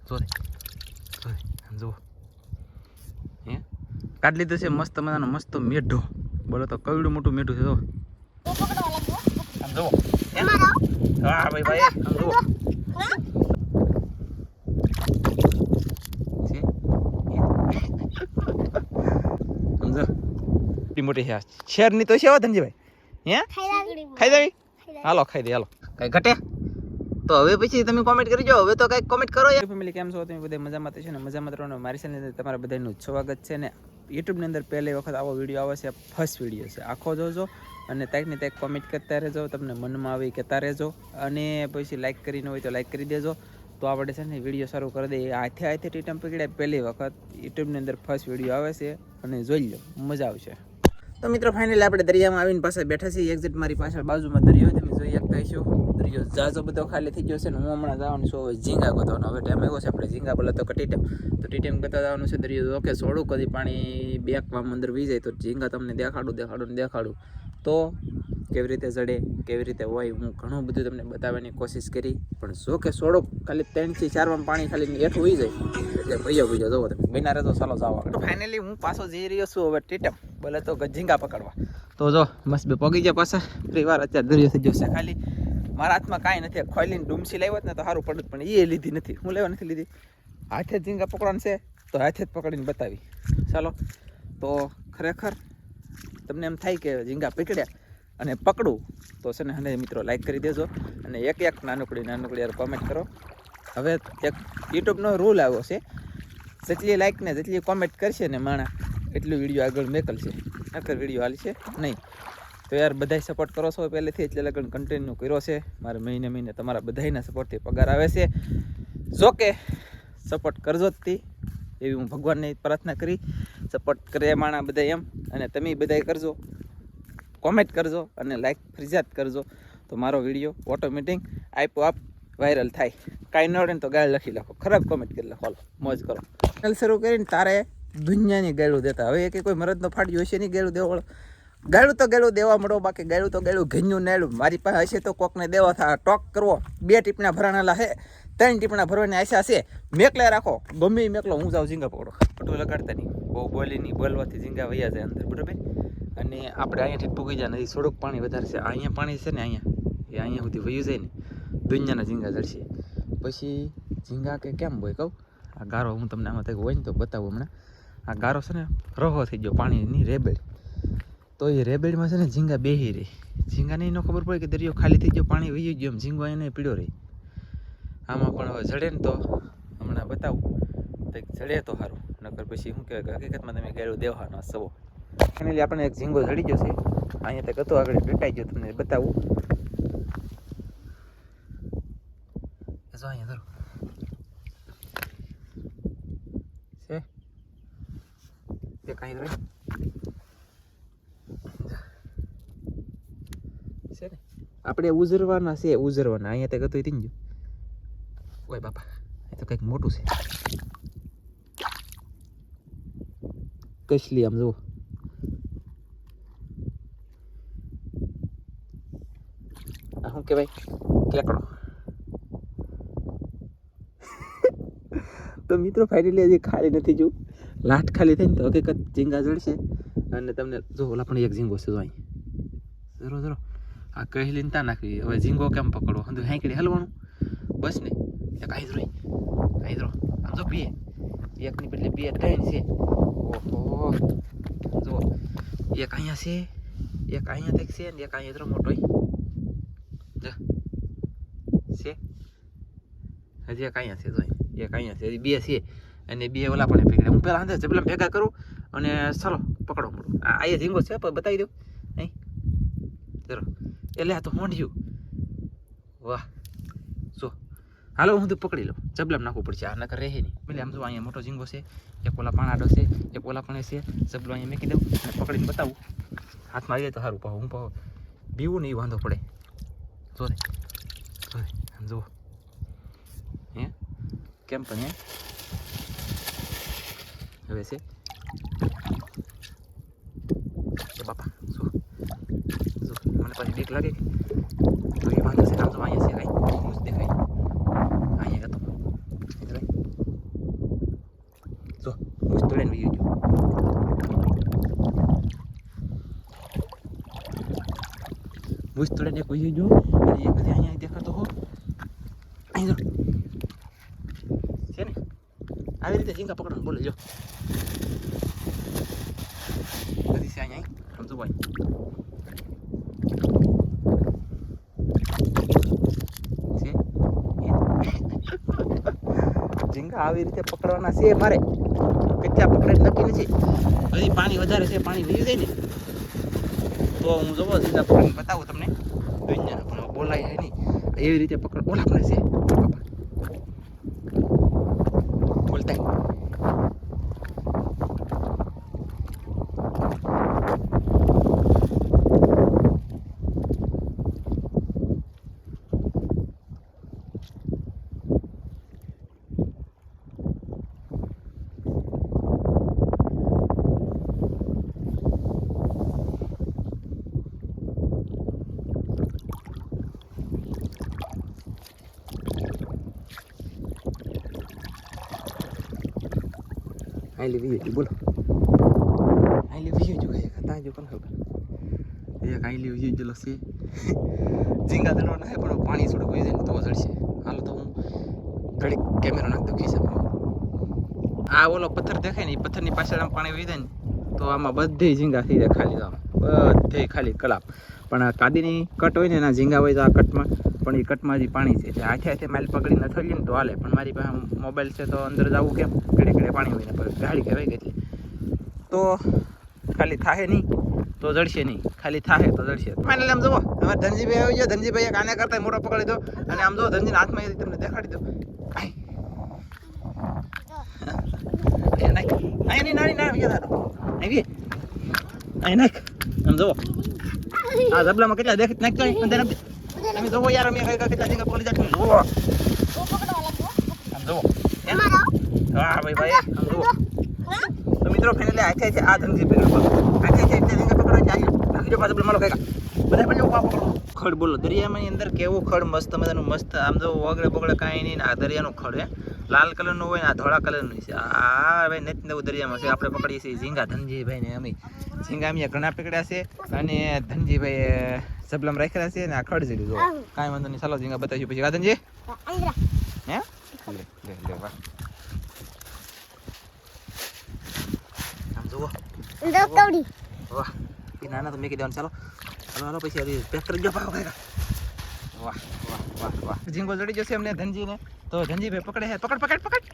જો જો હે કાઢ લીધું છે મસ્ત મજાનો મસ્ત મેઢો બોલો તો કવડું મોટું મેઢું છે જો આમ જો હા ભાઈ ભાઈ આમ જો મોટી છે શેરની તો છે ધનજીભાઈ હે ખાઈ દેવી હાલો ખાઈ દે હાલો કઈ ઘટે તો હવે પછી તમે કોમેન્ટ કરી જાઓ હવે તો કઈ કોમેન્ટ કરો યાર ફેમિલી કેમ છો તમે બધા મજામાં છે ને મજામાં રહો મારી ચેનલ ની તમારા બધાનું સ્વાગત છે ને YouTube ની અંદર પહેલી વખત આવો વિડીયો આવે છે ફર્સ્ટ વિડીયો છે આખો જોજો અને તાક ને તાક કોમેન્ટ કરતા રહેજો તમને મનમાં આવી કહેતા રહેજો અને પછી લાઈક કરીને હોય તો લાઈક કરી દેજો તો આપણે છે ને વિડીયો શરૂ કરી દઈએ હાથે ટીટમ પકડ્યા પહેલી વખત YouTube ની અંદર ફર્સ્ટ વિડીયો આવે છે અને જોઈ લો મજા આવશે તો મિત્રો ફાઇનલી આપણે દરિયામાં આવીને પાસે બેઠા છીએ એક્ઝેક્ટ મારી પાછળ બાજુમાં દરિયો તમે જોઈ શકતા છો દરિયો જાજો બધો ખાલી થઈ ગયો છે ને હું હમણાં જવાનું છું હવે ઝીંગા ગોતવાનો હવે ટાઈમ આવ્યો છે આપણે ઝીંગા બોલા તો ટીટેમ તો ટીટેમ ગતા જવાનું છે દરિયો ઓકે સોડું કદી પાણી બેકમાં અંદર વી જાય તો ઝીંગા તમને દેખાડું તો કેવી રીતે જડે કેવી રીતે હોય હું ઘણું બધું તમને બતાવવાની કોશિશ કરી પણ જો કે સોડો ખાલી 3 થી 4 માં પાણી ખાલી હેઠું હોઈ જાય એટલે ભૈયો જોવો તમે બિના રહે તો ચાલો જાવ તો ફાઇનલી હું પાછો જઈ રહ્યો છું હવે ટીટમ બોલે તો ઝીંગા પકડવા તો જો મસ્ત બે પગી ગયા પાછા ફરી વાર અત્યારે દરિયો થઈ ગયો છે ખાલી મારા હાથમાં કાંઈ નથી ખોલીને ડૂમસી લાવ્યો ને તો સારું પડત પણ એ લીધી નથી હું લેવા નથી લીધી હાથે જ ઝીંગા પકડવાનું છે તો હાથે જ પકડીને બતાવી ચાલો તો ખરેખર તમને એમ થાય કે ઝીંગા પકડ્યા અને પકડું તો છે ને મિત્રો લાઈક કરી દેજો અને એક નાનકડી યાર કોમેન્ટ કરો હવે એક યુટ્યુબનો રૂલ આવ્યો છે જેટલી લાઈક ને જેટલી કોમેન્ટ કરશે ને માણા એટલું વિડીયો આગળ મેકલશે નકર વિડીયો હાલશે નહીં તો યાર બધાય સપોર્ટ કરો છો પહેલેથી એટલે લગન કન્ટિન્યુ કર્યો છે મારે મહિને તમારા બધાયના સપોર્ટથી પગાર આવે છે જો કે સપોર્ટ કરજો જ તી એવી હું ભગવાનને પ્રાર્થના કરી સપોર્ટ કરે માણા બધા એમ અને તમે બધાય કરજો કોમેન્ટ કરજો અને લાઈક ફરજિયાત કરજો તો મારો વિડીયો ઓટોમેટિક આપોઆપ વાયરલ થાય કાંઈ ન આવડે ને તો ગાળ લખી લખો ખરાબ કોમેન્ટ કરી લખો મોજ કરો ચેનલ શરૂ કરીને તારે દુનિયાની ગાળું દેતા હવે કે કોઈ મરદનો ફાડ્યું હશે નહીં ગાળું દેવા ગાળું તો ગાળું દેવા મળો બાકી ગાળું તો ગાળું ઘેન્યું નાળું મારી પાસે હશે તો કોકને દેવા થા ટોક કરવો 2 ટીપણા ભરાણેલા છે 3 ટીપણા ભરવાની આશા છે મેકલે રાખો ગમે મેકલો હું જાઉં ઝીંગા પકડો પટો લગાડતા નહીં બહુ બોલી નહીં બોલવાથી ઝીંગા વૈયા જાય અંદર બરાબર અને આપણે અહીંયાથી ટૂંકી જાય નથી થોડુંક પાણી વધારે છે અહીંયા પાણી છે ને અહીંયા સુધી વયું જાય ને દુનિયાના ઝીંગા જડશે પછી ઝીંગા કે કેમ હોય કહું આ ગારો હું તમને આમાં હોય ને તો બતાવું હમણાં આ ગારો છે ને રહો થઈ ગયો પાણીની રેબેડ તો એ રેબેડમાં છે ને ઝીંગા બેહી રહી ઝીંગાને ન ખબર પડે કે દરિયો ખાલી થઈ ગયો પાણી વહી ગયો એમ ઝીંગો એને પીળો રહી આમાં પણ હવે જડે ને તો હમણાં બતાવું તો જડે તો સારું નકર પછી શું કહેવાય હકીકતમાં તમે ગાળું દેવાનો સવો ફાઇનલી આપણને એક ઝીંગો જડી ગયો છે અહીંયા તક હતો આગળ ડટાઈ ગયો તમને બતાવું જો અહીંયા ધરો છે તે કાંઈ રહી છે ને આપણે ઉજરવાના અહીંયા તક હતો તીન ગયો ઓય બાપા એ તો કંઈક મોટું છે કસલી આમ જુઓ શું કહેવાય કેકડો તો મિત્રો ફાઇનલી હજી ખાલી નથી જો લાટ ખાલી થઈને તો હકીકત ઝીંગા જડશે અને તમને જો ઓલા પણ એક ઝીંગો છે જો અહીં જરો આ કહેલી તા નાખવી હવે ઝીંગો કેમ પકડવો હંધું હાંકડી હલવાનું બસ ને એક આઈ દરો આમ જો બે એકની બદલે 2 3 છે ઓહો જો એક અહીંયા છે એક અહીંયા તક છે ને એક અહીંયા ધરો મોટો છે હજી એક અહીંયા છે જો એક અહીંયા છે 2 છે અને 2 ઓલા પણ પકડે હું પહેલા અંદર જબલમ ભેગા કરું અને ચાલો પકડો મળું આ ઝીંગો છે પણ બતાવી દઉં અહીં જરો એટલે આ તો હોંડ્યું વાહ જો હાલો હું તો પકડી લઉં જબલમ નાખવું પડશે આ નકર રહે નહીં એટલે આમ જો અહીંયા મોટો ઝીંગો છે એક ઓલા પાણાડો છે એક ઓલા પણ છે જબલો અહીંયા મૂકી દઉં અને પકડીને બતાવું હાથમાં આવી જાય તો સારું પાવ હું પાવ બીવું નહીં વાંધો પડે જો રે આમ જુઓ હે કેમ પણ હવે છે બાપા શું મને પાછી બીક લાગે તો એ વાંધો છે આમ તો અહીંયા છે કાંઈ દેખાય અહીંયા હતો જો મૂછ તોડે ને વહી ગયો. મૂછ તોડે ને એક વહી ગયો અને એક હજી અહીંયા દેખાતો હો. અહીં જો છે ને આવી રીતે ઝીંગા પકડવાનું બોલે જો બધી છે અહીંયા સમજો ભાઈ. ઝીંગા આવી રીતે પકડવાના છે મારે, કચ્ચા પકડે નક્કી નથી. હજી પાણી વધારે છે, પાણી વહી જાય ને તો હું જોવો ઝીંગા પકડીને બતાવું તમને. દુનિયાના પણ બોલાય છે નહીં એવી રીતે પકડ. ઓલા પણ છે બાપા બોલતા આઈ લીધી બોલો. આઈ લીધી જો એક હતા જો કોણ ખબર એક આઈ લીધી જેલો છે. ઝીંગા દડવાના છે પણ પાણી થોડું વહી જાય ને તો જડશે. હાલો તો હું ઘડીક કેમેરો નાખ દઉં ખિસ્સામાં. આ ઓલો પથ્થર દેખાય ને એ પથ્થરની પાછળ આમ પાણી વહી જાય ને તો આમાં બધે ઝીંગા થઈ જાય ખાલી. આમ બધે ખાલી કલાપ. પણ આ કાદીની કટ હોય ને એના ઝીંગા હોય તો આ કટમાં પણ એ કટમાં હજી પાણી છે એટલે હાથે હાથે માઇલ પકડીને થઈએ ને તો હાલે. પણ મારી પાસે મોબાઈલ છે તો અંદર જવું કેમ ઘડે ઘડે પાણી હોય ને પછી ગાડી કહેવાય ગઈ એટલે તો ખાલી થાહે નહીં તો જડશે નહીં, ખાલી થાહે તો જડશે. ફાઇનલી આમ જુઓ અમારે ધનજીભાઈ આવી ગયો. ધનજીભાઈ એક આને કરતા મોટો પકડી દો અને આમ જો ધનજીના હાથમાં તમને દેખાડી દો. અહીં નાની નાની આવી અહીં નાખ. આમ જુઓ આ ઝબલામાં કેટલા દેખ નાખતો તમે જોવો યાર. અમે કેટલા જગ્યા પકડી જાય જુઓ. આમ જુઓ હા ભાઈ ભાઈ આમ જુઓ. તો મિત્રો ફાઇનલી હાથે હાથે આ ધનજીભાઈ હાથે હાથે જગ્યા પકડવા જાય. બીજો પાછો મારો કાકા બધા પણ પકડો. ખડ બોલો દરિયામાં અંદર કેવું ખડ મસ્ત મજાનું મસ્ત. આમ જો વગડે બગડે કાંઈ નહીં ને આ દરિયાનું ખડ હે લાલ કલરનું હોય ને આ ધોળા કલરનું છે. આ ભાઈ નથી નવું દરિયામાં છે. આપણે પકડીએ છીએ ઝીંગા ધનજીભાઈ ને અમે. ઝીંગા અમે ઘણા પકડ્યા છે અને ધનજીભાઈ સબલમ રાખેલા છે ને આ ખડ જેડું જો કાંઈ વાંધો નહીં. ચાલો ઝીંગા બતાવ્યું પછી ધનજી હે લે વાહ. આમ જુઓ વાહ એ નાના તો મેં કીધું ચાલો ચાલો હાલો પછી હજી પેક કરી દો પાવ કાકા. વાહ વાહ વાહ વાહ ઝીંગો જડી જશે અમને ધનજીને તો ધનજીભાઈ પકડે છે. પકડ પકડ પકડ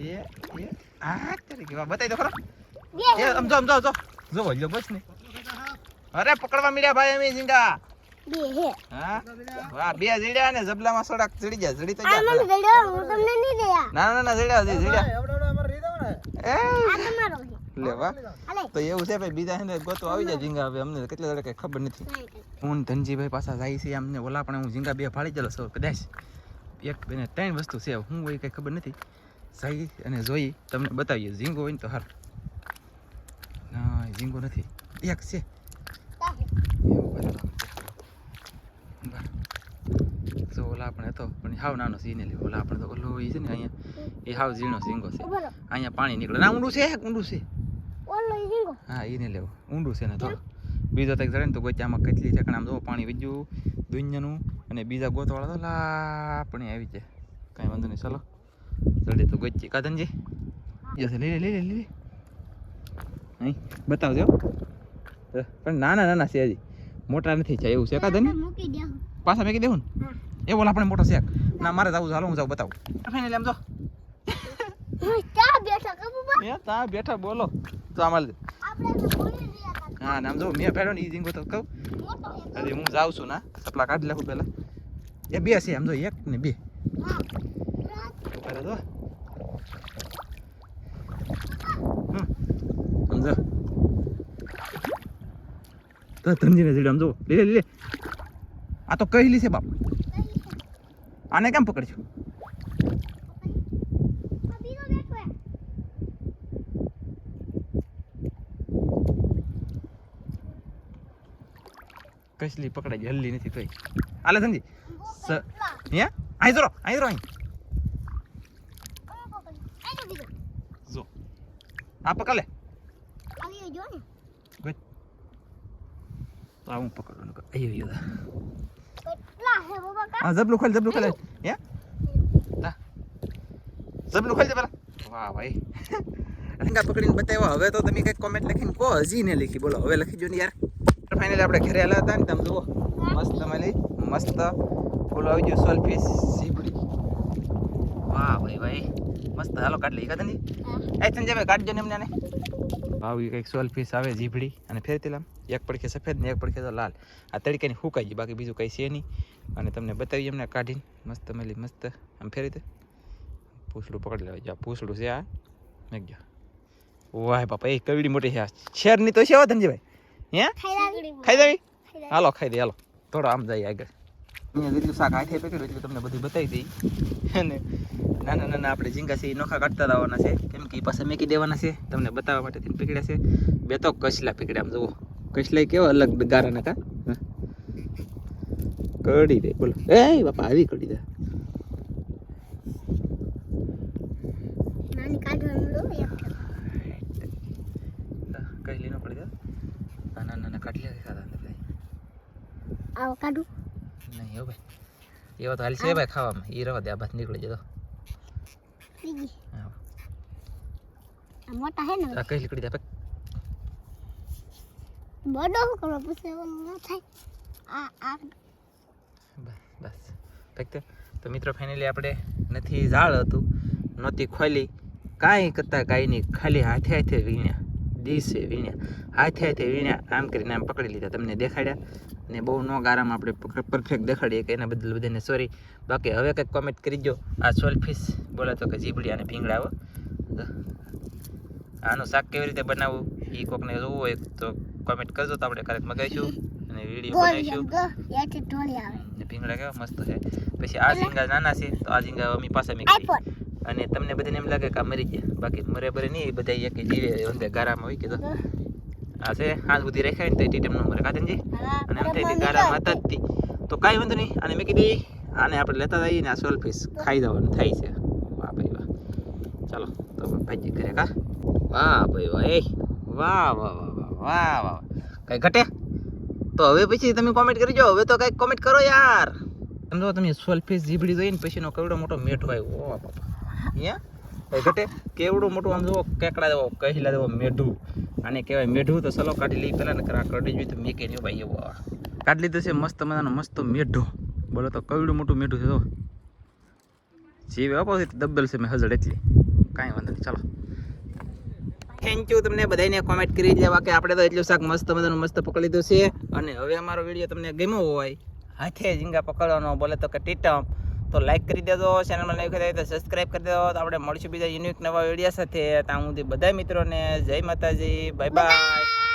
એ આ તરીકે વાહ બતાવી દો ખરો. એ સમજો સમજો જો જોવો લ્યો બસ ને. અરે પકડવા મળ્યા ભાઈ અમે ઝીંગા બે હે. હા વાહ બે જડ્યા ને જબલામાં સોડાક જડી ગયા. જડી તો ગયા મને જડ્યો હું તમને નહીં દયા. ના ના ના જડ્યા જડ્યા એ આ તમારો છે લે વાહ. તો એવું છે ભાઈ બીજા છે ગોતો આવી જાય ઝીંગા. હવે અમને કેટલા દડે કઈ ખબર નથી. હું ધનજીભાઈ પાછા જાય છે અમને ઓલા પણ હું ઝીંગા બે ફાડી ગયેલો સૌ કદાચ એક બેને ત્રણ વસ્તુ છે હું હોય કઈ ખબર નથી. જઈ અને જોઈ તમને બતાવીએ. ઝીંગો હોય ને તો હાર ના ઝીંગો નથી એક છે. તો ઓલા પણ હતો પણ હાવ નાનો છે એને લેવો. ઓલા પણ તો ઓલો છે ને અહીંયા એ હાવ ઝીણો ઝીંગો છે. અહીંયા પાણી નીકળે ના ઊંડું છે ઊંડું છે. હા એને લેવો ઊંડું છે ને થોડું. બીજો તક જડે ને તો ગોચામાં કેટલી છે આમ જો પાણી વીજ્યું દુનિયાનું અને બીજા ગોતવાળા તો લાપણી આવી જાય. કાંઈ વાંધો નહીં ચાલો જડે તો ગોચી કાધનજી જશે લઈ લે લઈ લે અહીં બતાવજો. પણ નાના નાના છે હજી મોટા નથી જાય એવું છે કાધન. પાછા મેકી દેવું ને એ બોલા આપણે મોટો શેક ના મારે જવું હાલો હું જાઉં બતાવું. ફાઇનલી આમ જો ત્યાં બેઠા બોલો તો આમાં હા નામ જો મેં ફેડો ને એ ઝીંગો તો કહું હજી હું જાઉં છું ના સપલા કાઢી લખું પેલા. એ બે છે આમ જો એક ને બે સમજો તો ધનજીને જીડે આમ જો લે લે આ તો કહેલી છે બાપ. આને કેમ પકડશું કસલી પકડાઈ ગઈ હલ્લી નથી તોય આલે ધનજી હે અહીં જરો અહીં જો આ પકડ લે આવી જો ને ગુડ તો હું પકડું ને આયો કેટલા હે બાબા કા આ જબલું ખોલ હે તા જબલું ખોલ દે પેલા વાહ ભાઈ અંગા પકડીને બતાવ્યો હવે તો તમે કઈ કોમેન્ટ લખીને કહો હજી ને લખી બોલો હવે લખી જો ને યાર ફાઇનલી આપણે ઘરે આલા હતા ને તમે જુઓ મસ્ત મળી મસ્ત બોલો આવી ગયો સોલફિશ ઝીબડી વાહ ભાઈ મસ્ત હાલો કાઢ લઈ કાઢ ની એ સંજય ભાઈ કાઢજો ને એમને ને આવી કઈક સોલફિશ આવે ઝીબડી અને ફેરતી લામ એક પડખે સફેદ ને એક પડખે તો લાલ આ તડકાની ફૂકાઈ ગઈ બાકી બીજું કઈ છે નહીં અને તમને બતાવી એમને કાઢીને મસ્ત મળી મસ્ત આમ ફેરી દે પૂછડું પકડી લેવા જા પૂછડું છે આ મેં ગયા વાહ બાપા એ કવડી મોટી છે શેર ની તો છે ધનજીભાઈ હે ખાઈ દેવી હાલો ખાઈ દે હાલો થોડો આમ જાય આગળ અહીંયા જેટલું શાક હાથે પકડ્યું એટલું તમને બધું બતાવી દઈ અને નાના નાના આપણે ઝીંગા છે એ નોખા કાઢતા આવવાના છે કેમ કે એ પાસે મેકી દેવાના છે તમને બતાવવા માટે પકડ્યા છે બે તો કસલા પકડ્યા આમ જુઓ કસલા કેવા અલગ ગારાના કા કડી દે બોલો એ બાપા આવી કડી દે નાની કાઢવાનું લો એક કઈ લીનો પડી દે નાના નાના કાઢી લે સાદા ભાઈ આવ કાઢું નહીં હો ભાઈ એવો તો હાલ છે ભાઈ ખાવામાં એ રવા દે આ બાદ નીકળી જતો બીજી હા આ મોટા હે ને આ કઈ લીકડી દે બડો કરો પછી ન થાય આ બસ ફેક્ટ તો મિત્રો ફાઇનલી આપણે નથી ઝાડ હતું નહોતી ખોલી કાંઈ કરતા કાંઈ નહીં ખાલી હાથે હાથે વીણ્યા દિવસે વીણ્યા હાથે હાથે વીણ્યા આમ કરીને આમ પકડી લીધા તમને દેખાડ્યા ને બહુ નો ગારામાં આપણે પરફેક્ટ દેખાડીએ કે એના બદલ બધાને સોરી બાકી હવે કંઈક કોમેન્ટ કરી દો આ સોલફિશ બોલે તો કે ઝીબડી અને ભીંગડા આવો આનું શાક કેવી રીતે બનાવવું એ કોકને જોવું હોય તો કોમેન્ટ કરજો તો આપણે ક્યારેક મગાવીશું અને વિડીયો બનાવીશું ભીંગડા કેવા મસ્ત છે પછી આ ઝીંગા નાના છે તો આ ઝીંગા અમી પાસે મેં અને તમને બધાને એમ લાગે કે આ મરી ગયા બાકી મરે બરે નહીં એ બધા એક જીવે અંદર ગારામાં હોય કે તો આ છે હાથ સુધી રાખાય ને તો ટીટમ નો મરે કાતનજી અને એમ થાય ગારામાં હતા જ તો કાંઈ વાંધો નહીં અને મેં કીધી આને આપણે લેતા જઈએ ને આ સોલફિશ ખાઈ જવાનું થાય છે વાહ ભાઈ વાહ ચાલો તો ભાજી કરે કા વાહ ભાઈ વાહ એ વાહ વાહ વાહ વાહ વાહ કઈ ઘટે તો હવે પછી તમે કોમેન્ટ કરી જાઓ હવે તો કઈક કોમેન્ટ કરો યાર સમજો તમે સોલફિશ ઝીબડી જોઈને પછીનો કેવડો મોટો મેઠો આવ્યો ઓ બાપા અહીંયા કઈ ઘટે કેવડો મોટો આમ જુઓ કેકડા જેવો કહીલા જેવો મેઢું આને કહેવાય મેઢું તો સલો કાઢી લઈ પેલા ને કરા કડી જોઈ તો મેકે નહીં ભાઈ એવો કાઢી લીધો છે મસ્ત મજાનો મસ્ત મેઢો બોલો તો કેવડું મોટું મેઢું છે તો જીવે આપો છે ડબલ છે મેં હજડ એટલી કાંઈ વાંધો નહીં ચાલો થેન્ક યુ તમને બધાને કોમેન્ટ કરી દેવા કે આપણે તો એટલું શાક મસ્ત મજાનું મસ્ત પકડી લીધું છે અને હવે અમારો વિડીયો તમને ગમ્યો હોય હાથે ઝીંગા પકડવાનો બોલે તો કે ટીટમ તો લાઈક કરી દેજો ચેનલમાં નવી હોય તો સબસ્ક્રાઈબ કરી દેજો તો આપણે મળશું બીજા યુનિક નવા વિડીયો સાથે ત્યાં સુધી બધા મિત્રોને જય માતાજી બાય બાય